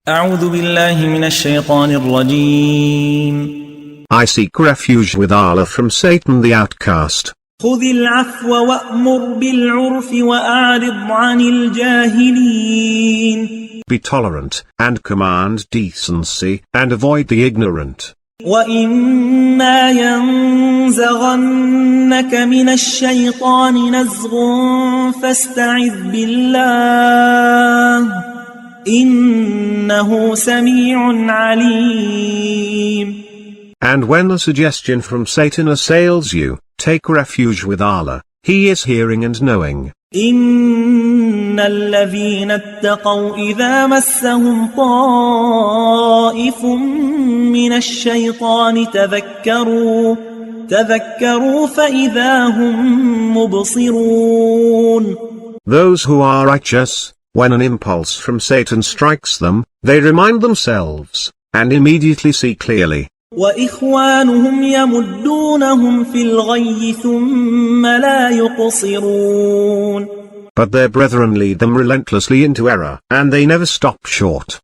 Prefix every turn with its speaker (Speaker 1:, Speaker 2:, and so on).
Speaker 1: أعوذ بالله من الشيطان الرجيم.
Speaker 2: I seek refuge with Allah from Satan the outcast.
Speaker 1: خذ العفو وأمر بالعرف وأعرض عن الجاهلين.
Speaker 2: Be tolerant, and command decency, and avoid the ignorant.
Speaker 1: وإما ينزغنك من الشيطان نزغ فاستعذ بالله إنه سميع عليم.
Speaker 2: And when the suggestion from Satan assails you, take refuge with Allah. He is hearing and knowing.
Speaker 1: إن الذين اتقوا إذا مسهم طائف من الشيطان تذكروا فإذا هم مبصرون.
Speaker 2: Those who are righteous, when an impulse from Satan strikes them, they remind themselves, and immediately see clearly.
Speaker 1: وإخوانهم يمدونهم في الغي ثم لا يقصرون.
Speaker 2: But their brethren lead them relentlessly into error, and they never stop short.